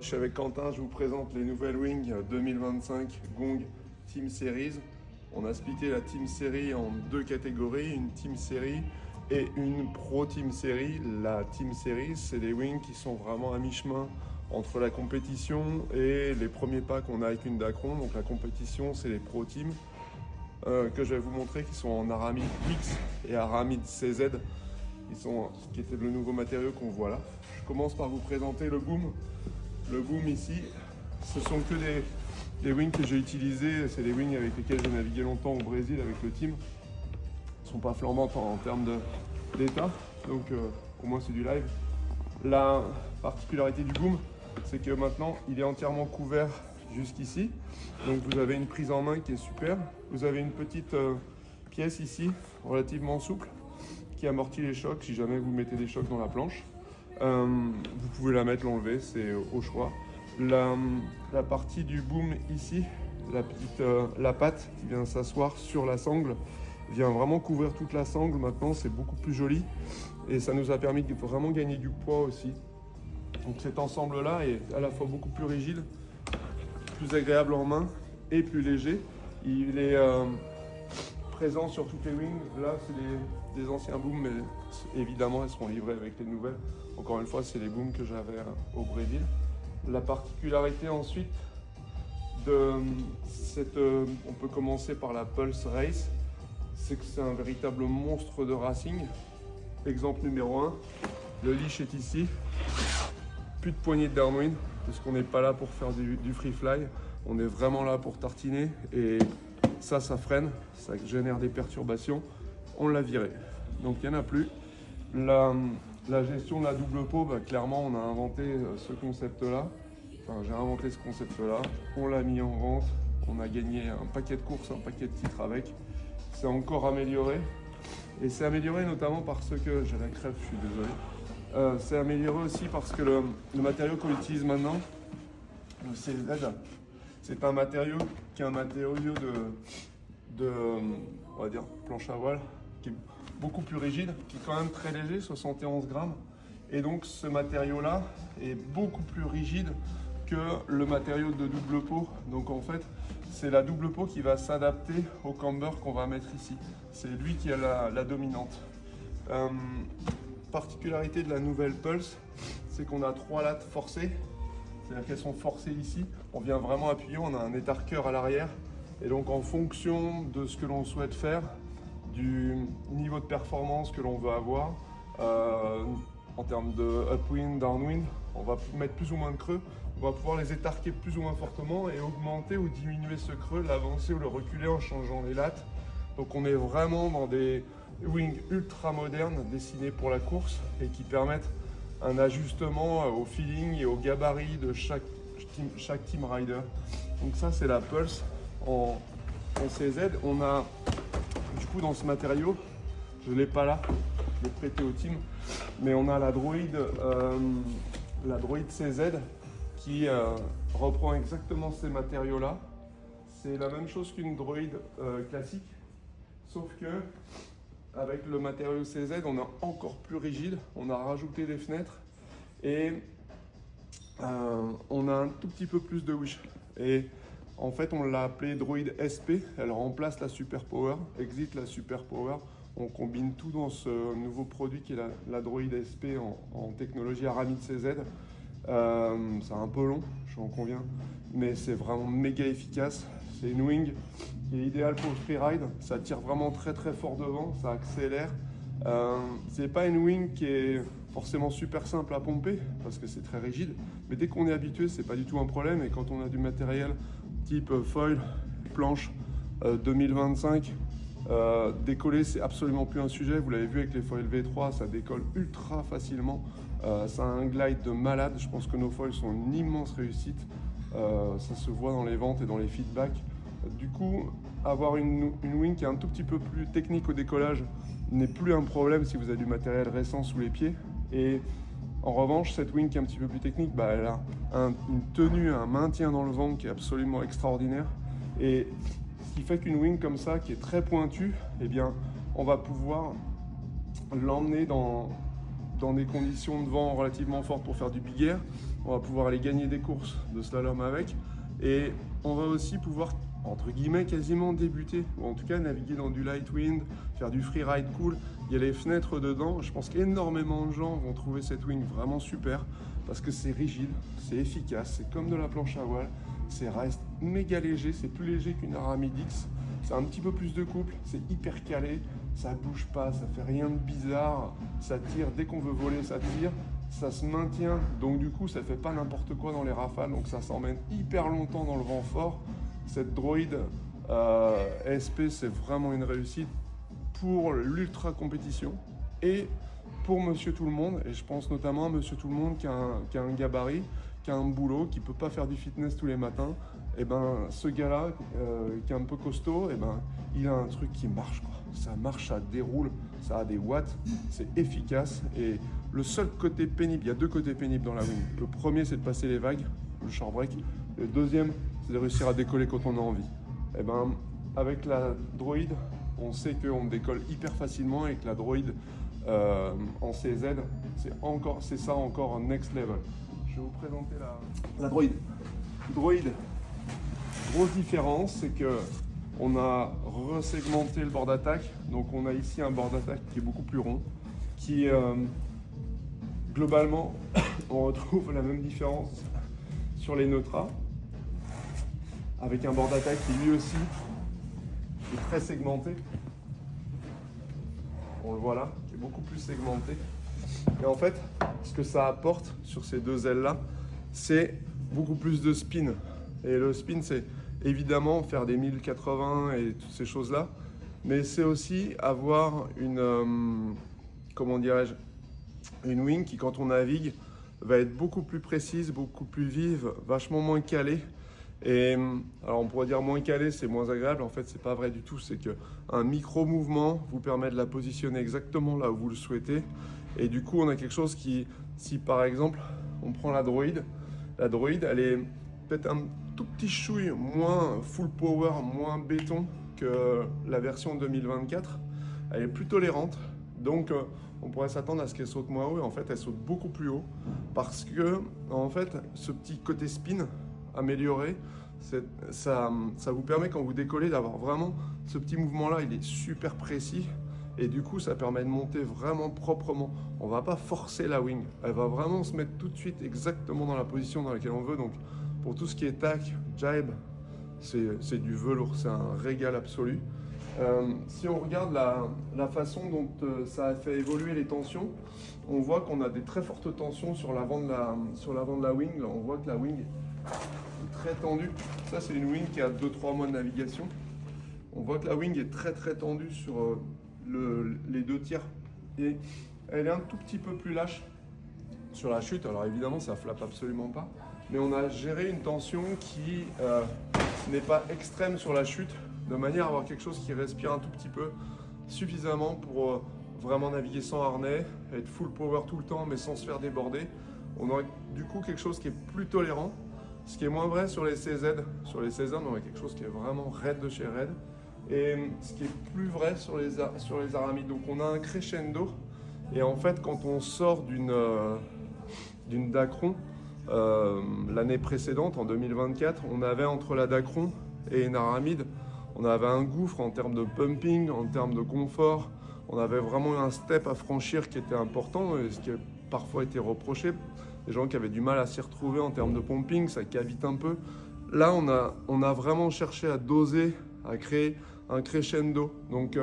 Je suis avec Quentin, je vous présente les nouvelles Wings 2025 Gong Team Series. On a splitté la Team Series en deux catégories, une Team Series et une Pro Team Series. La Team Series, c'est des Wings qui sont vraiment à mi-chemin entre la compétition et les premiers pas qu'on a avec une Dacron. Donc la compétition, c'est les Pro Team que je vais vous montrer qui sont en Aramid X et Aramid CZ. Qui était le nouveau matériau qu'on voit là. Je commence par vous présenter le boom. Le boom ici, ce sont que des wings que j'ai utilisés. C'est des wings avec lesquels j'ai navigué longtemps au Brésil avec le team. Ils ne sont pas flambantes en termes d'état, donc au moins c'est du live. La particularité du boom, c'est que maintenant il est entièrement couvert jusqu'ici. Donc vous avez une prise en main qui est super. Vous avez une petite pièce ici, relativement souple, qui amortit les chocs si jamais vous mettez des chocs dans la planche. Vous pouvez la mettre, l'enlever, c'est au choix. La partie du boom ici, la patte qui vient s'asseoir sur la sangle, vient vraiment couvrir toute la sangle. Maintenant, c'est beaucoup plus joli et ça nous a permis de vraiment gagner du poids aussi. Donc cet ensemble-là est à la fois beaucoup plus rigide, plus agréable en main et plus léger. Il est présent sur toutes les wings. Là, c'est des anciens booms, mais évidemment, elles seront livrées avec les nouvelles. Encore une fois, c'est les booms que j'avais au Brésil. La particularité ensuite de cette... on peut commencer par la Pulse Race. C'est que c'est un véritable monstre de racing. Exemple numéro 1, le leash est ici. Plus de poignée de downwind, parce qu'on n'est pas là pour faire du free fly. On est vraiment là pour tartiner et ça freine, ça génère des perturbations. On l'a viré, donc il n'y en a plus. La gestion de la double peau, clairement on a inventé ce concept-là. Enfin, j'ai inventé ce concept-là, on l'a mis en vente, on a gagné un paquet de courses, un paquet de titres avec. C'est encore amélioré. Et c'est amélioré notamment parce que, j'ai la crève, je suis désolé. C'est amélioré aussi parce que le matériau qu'on utilise maintenant, le CZ, c'est un matériau qui est un matériau de on va dire, planche à voile, qui est beaucoup plus rigide, qui est quand même très léger, 71 grammes. Et donc ce matériau-là est beaucoup plus rigide que le matériau de double peau. Donc en fait, c'est la double peau qui va s'adapter au camber qu'on va mettre ici. C'est lui qui a la dominante. Particularité de la nouvelle Pulse, c'est qu'on a 3 lattes forcées. C'est-à-dire qu'elles sont forcées ici. On vient vraiment appuyer, on a un étarqueur à l'arrière. Et donc en fonction de ce que l'on souhaite faire, du niveau de performance que l'on veut avoir, en termes de upwind, downwind, on va mettre plus ou moins de creux. On va pouvoir les étarquer plus ou moins fortement et augmenter ou diminuer ce creux, l'avancer ou le reculer en changeant les lattes. Donc on est vraiment dans des wings ultra modernes dessinés pour la course et qui permettent un ajustement au feeling et au gabarit de chaque team rider. Donc ça c'est la Pulse en CZ. On a du coup dans ce matériau, je ne l'ai pas là, je l'ai prêté au team, mais on a la Droid CZ qui reprend exactement ces matériaux là. C'est la même chose qu'une Droid classique, sauf que avec le matériau CZ, on est encore plus rigide, on a rajouté des fenêtres et on a un tout petit peu plus de wish. Et en fait, on l'a appelée Droid SP, elle remplace la Super Power, exit la Super Power. On combine tout dans ce nouveau produit qui est la Droid SP en technologie Aramid CZ. C'est un peu long, j'en conviens, mais c'est vraiment méga efficace. C'est une wing qui est idéale pour le freeride, ça tire vraiment très très fort devant, ça accélère. C'est pas une wing qui est forcément super simple à pomper parce que c'est très rigide, mais dès qu'on est habitué, c'est pas du tout un problème. Et quand on a du matériel type foil, planche 2025, décoller c'est absolument plus un sujet. Vous l'avez vu avec les foils V3, ça décolle ultra facilement. Ça a un glide de malade. Je pense que nos foils sont une immense réussite. Ça se voit dans les ventes et dans les feedbacks. Du coup, avoir une wing qui est un tout petit peu plus technique au décollage n'est plus un problème si vous avez du matériel récent sous les pieds. Et en revanche, cette wing qui est un petit peu plus technique, elle a une tenue, un maintien dans le vent qui est absolument extraordinaire. Et ce qui fait qu'une wing comme ça, qui est très pointue, eh bien, on va pouvoir l'emmener dans dans des conditions de vent relativement fortes pour faire du big air. On va pouvoir aller gagner des courses de slalom avec. Et on va aussi pouvoir, entre guillemets, quasiment débuter, ou en tout cas naviguer dans du light wind, faire du freeride cool. Il y a les fenêtres dedans. Je pense qu'énormément de gens vont trouver cette wing vraiment super parce que c'est rigide, c'est efficace, c'est comme de la planche à voile. C'est reste méga léger, c'est plus léger qu'une Aramid X. C'est un petit peu plus de couple, c'est hyper calé, ça bouge pas, ça fait rien de bizarre, ça tire, dès qu'on veut voler ça tire, ça se maintient, donc du coup ça fait pas n'importe quoi dans les rafales, donc ça s'emmène hyper longtemps dans le vent fort. Cette droïde SP c'est vraiment une réussite pour l'ultra compétition et pour monsieur tout le monde, et je pense notamment à monsieur tout le monde qui a un gabarit, qui a un boulot, qui peut pas faire du fitness tous les matins. Et ben ce gars-là qui est un peu costaud, et ben il a un truc qui marche quoi. Ça marche, ça déroule, ça a des watts, c'est efficace. Et le seul côté pénible, il y a deux côtés pénibles dans la wing. Le premier c'est de passer les vagues, le short break. Le deuxième c'est de réussir à décoller quand on a envie. Et ben avec la droïde, on sait qu'on décolle hyper facilement et que la droïde en CZ, c'est ça encore un next level. Je vais vous présenter la droïde. Droïde, grosse différence, c'est que on a resegmenté le bord d'attaque. Donc on a ici un bord d'attaque qui est beaucoup plus rond, qui globalement, on retrouve la même différence sur les Neutra, avec un bord d'attaque qui lui aussi est très segmenté. On le voit là, qui est beaucoup plus segmenté. Et en fait, ce que ça apporte sur ces deux ailes-là, c'est beaucoup plus de spin. Et le spin, c'est évidemment faire des 1080 et toutes ces choses-là, mais c'est aussi avoir une, comment dirais-je, une wing qui, quand on navigue, va être beaucoup plus précise, beaucoup plus vive, vachement moins calée. Et alors on pourrait dire moins calé, c'est moins agréable. En fait, c'est pas vrai du tout. C'est qu'un micro-mouvement vous permet de la positionner exactement là où vous le souhaitez. Et du coup, on a quelque chose qui, si par exemple, on prend la droïde, elle est peut-être un tout petit chouille moins full power, moins béton que la version 2024. Elle est plus tolérante. Donc, on pourrait s'attendre à ce qu'elle saute moins haut. Et en fait, elle saute beaucoup plus haut. Parce que, en fait, ce petit côté spin amélioré, ça vous permet quand vous décollez d'avoir vraiment ce petit mouvement là, il est super précis et du coup ça permet de monter vraiment proprement. On va pas forcer la wing, elle va vraiment se mettre tout de suite exactement dans la position dans laquelle on veut. Donc pour tout ce qui est tac, jibe, c'est du velours, c'est un régal absolu. Si on regarde la façon dont ça a fait évoluer les tensions, on voit qu'on a des très fortes tensions sur l'avant de la wing. Là, on voit que la wing est très tendue. Ça, c'est une wing qui a 2-3 mois de navigation. On voit que la wing est très très tendue sur les deux tiers. Et elle est un tout petit peu plus lâche sur la chute. Alors évidemment, ça flappe absolument pas. Mais on a géré une tension qui n'est pas extrême sur la chute, de manière à avoir quelque chose qui respire un tout petit peu, suffisamment pour vraiment naviguer sans harnais, être full power tout le temps, mais sans se faire déborder. On aurait du coup quelque chose qui est plus tolérant, ce qui est moins vrai sur les CZ. Sur les CZ, on aurait quelque chose qui est vraiment raide de chez raide, et ce qui est plus vrai sur les Aramides. Donc on a un crescendo, et en fait quand on sort d'une Dacron, l'année précédente, en 2024, on avait entre la Dacron et une Aramide, on avait un gouffre en termes de pumping, en termes de confort. On avait vraiment un step à franchir qui était important, et ce qui a parfois été reproché. Des gens qui avaient du mal à s'y retrouver en termes de pumping, ça cavite un peu. Là, on a vraiment cherché à doser, à créer un crescendo. Donc,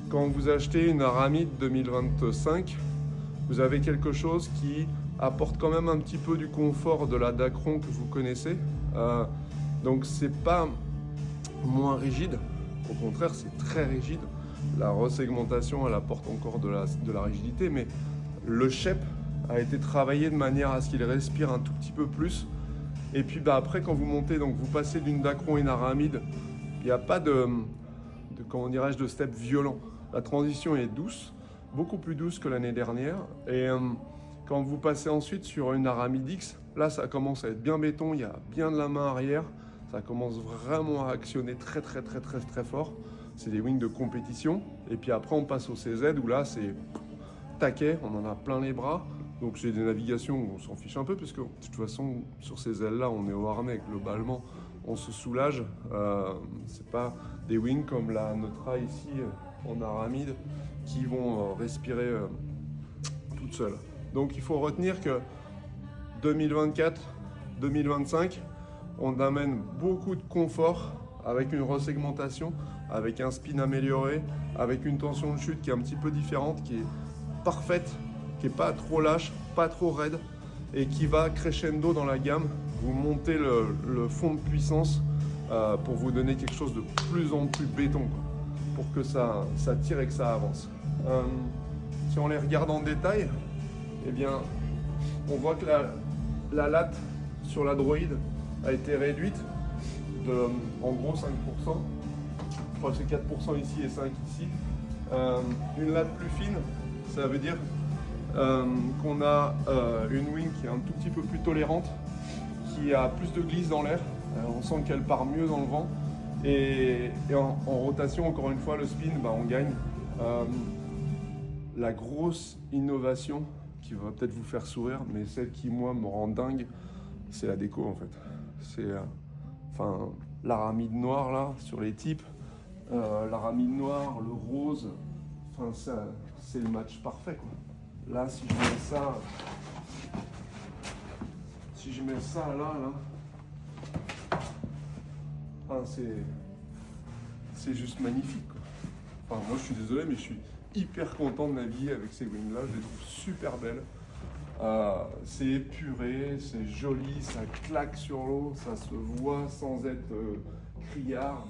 quand vous achetez une Aramide 2025, vous avez quelque chose qui apporte quand même un petit peu du confort de la Dacron que vous connaissez. Donc, c'est pas moins rigide, au contraire c'est très rigide. La resegmentation elle apporte encore de la rigidité, mais le shape a été travaillé de manière à ce qu'il respire un tout petit peu plus. Et puis après quand vous montez, donc vous passez d'une Dacron à une Aramide, il n'y a pas comment dirais-je, de step violent. La transition est douce, beaucoup plus douce que l'année dernière. Et quand vous passez ensuite sur une Aramide X, là ça commence à être bien béton, il y a bien de la main arrière. Ça commence vraiment à actionner très fort. C'est des wings de compétition. Et puis après, on passe au CZ où là, c'est taquet, on en a plein les bras. Donc j'ai des navigations où on s'en fiche un peu, parce que de toute façon, sur ces ailes-là, on est au harnais, globalement, on se soulage. C'est pas des wings comme la Neutra ici en aramide qui vont respirer toutes seules. Donc il faut retenir que 2024-2025, on amène beaucoup de confort avec une resegmentation, avec un spin amélioré, avec une tension de chute qui est un petit peu différente, qui est parfaite, qui n'est pas trop lâche, pas trop raide, et qui va crescendo dans la gamme. Vous montez le fond de puissance pour vous donner quelque chose de plus en plus béton, quoi, pour que ça tire et que ça avance. Si on les regarde en détail, eh bien, on voit que la latte sur la droïde a été réduite de en gros 5%. Je crois que c'est 4% ici et 5% ici. Une latte plus fine, ça veut dire qu'on a une wing qui est un tout petit peu plus tolérante, qui a plus de glisse dans l'air. On sent qu'elle part mieux dans le vent. Et en rotation, encore une fois, le spin, on gagne. La grosse innovation qui va peut-être vous faire sourire, mais celle qui, moi, me rend dingue, c'est la déco, en fait. C'est l'aramide noire, là, sur les types. L'aramide noire, le rose, c'est le match parfait, quoi. Là, si je mets ça là, c'est juste magnifique, quoi. Enfin, moi, je suis désolé, mais je suis hyper content de naviguer avec ces wings-là. Je les trouve super belles. C'est épuré, c'est joli, ça claque sur l'eau, ça se voit sans être criard.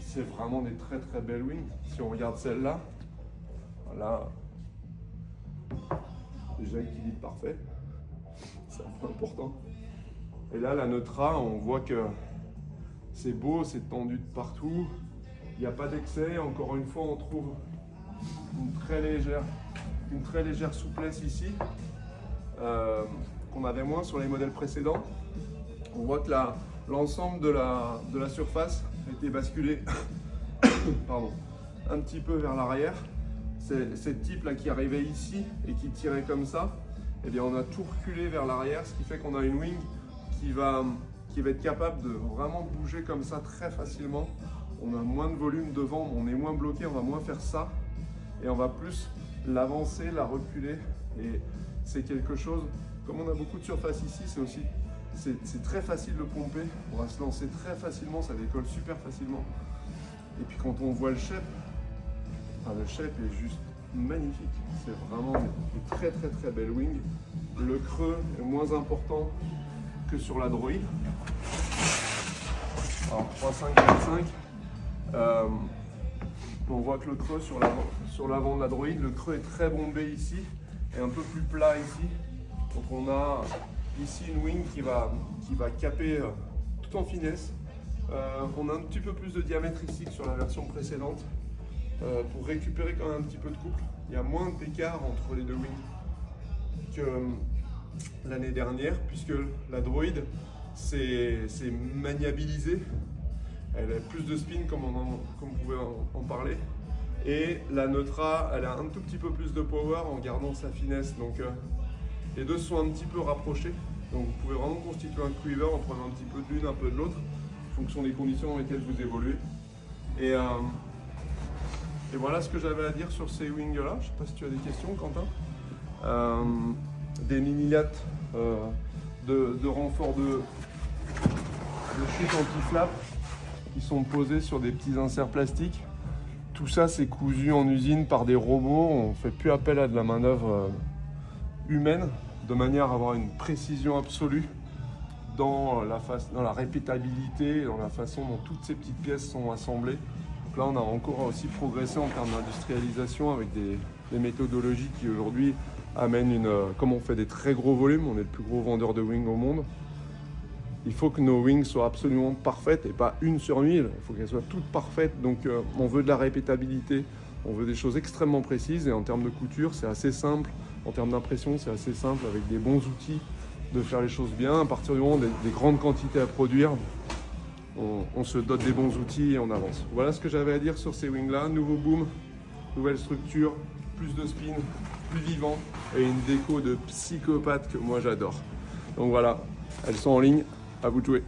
C'est vraiment des très très belles wings. Si on regarde celle-là, voilà. Déjà équilibre parfait, c'est un peu important. Et là, la Neutra, on voit que c'est beau, c'est tendu de partout. Il n'y a pas d'excès. Encore une fois, on trouve une très légère souplesse ici, qu'on avait moins sur les modèles précédents. On voit que l'ensemble de la surface a été basculé pardon, un petit peu vers l'arrière. Cette type là qui arrivait ici et qui tirait comme ça, eh bien on a tout reculé vers l'arrière, ce qui fait qu'on a une wing qui va être capable de vraiment bouger comme ça très facilement. On a moins de volume devant, on est moins bloqué, on va moins faire ça et on va plus l'avancer, la reculer. Et c'est quelque chose, comme on a beaucoup de surface ici, c'est très facile de pomper, on va se lancer très facilement, ça décolle super facilement. Et puis quand on voit le shape est juste magnifique. C'est vraiment une très très très belle wing. Le creux est moins important que sur la droïde. Alors 3,5-4,5. On voit que le creux sur l'avant de la droïde, le creux est très bombé ici et un peu plus plat ici. Donc on a ici une wing qui va caper tout en finesse. On a un petit peu plus de diamètre ici que sur la version précédente. Pour récupérer quand même un petit peu de couple. Il y a moins d'écart entre les deux wings que l'année dernière, puisque la droïde s'est maniabilisée. Elle a plus de spin comme vous pouvez en parler. Et la Neutra, elle a un tout petit peu plus de power en gardant sa finesse. Donc les deux sont un petit peu rapprochés. Donc vous pouvez vraiment constituer un quiver en prenant un petit peu de l'une, un peu de l'autre, en fonction des conditions dans lesquelles vous évoluez. Et voilà ce que j'avais à dire sur ces wings-là. Je ne sais pas si tu as des questions, Quentin. Des mini-lattes de renfort de chute anti-flap qui sont posés sur des petits inserts plastiques. Tout ça, c'est cousu en usine par des robots. On ne fait plus appel à de la main-d'œuvre humaine, de manière à avoir une précision absolue dans la répétabilité, dans la façon dont toutes ces petites pièces sont assemblées. Donc là, on a encore aussi progressé en termes d'industrialisation avec des méthodologies qui aujourd'hui amènent comme on fait des très gros volumes, on est le plus gros vendeur de wings au monde. Il faut que nos wings soient absolument parfaites et pas une sur 1000, il faut qu'elles soient toutes parfaites. Donc on veut de la répétabilité, on veut des choses extrêmement précises et en termes de couture, c'est assez simple. En termes d'impression, c'est assez simple avec des bons outils de faire les choses bien. À partir du moment où on a des grandes quantités à produire, on se dote des bons outils et on avance. Voilà ce que j'avais à dire sur ces wings-là. Nouveau boom, nouvelle structure, plus de spin, plus vivant et une déco de psychopathe que moi j'adore. Donc voilà, elles sont en ligne, à vous de jouer.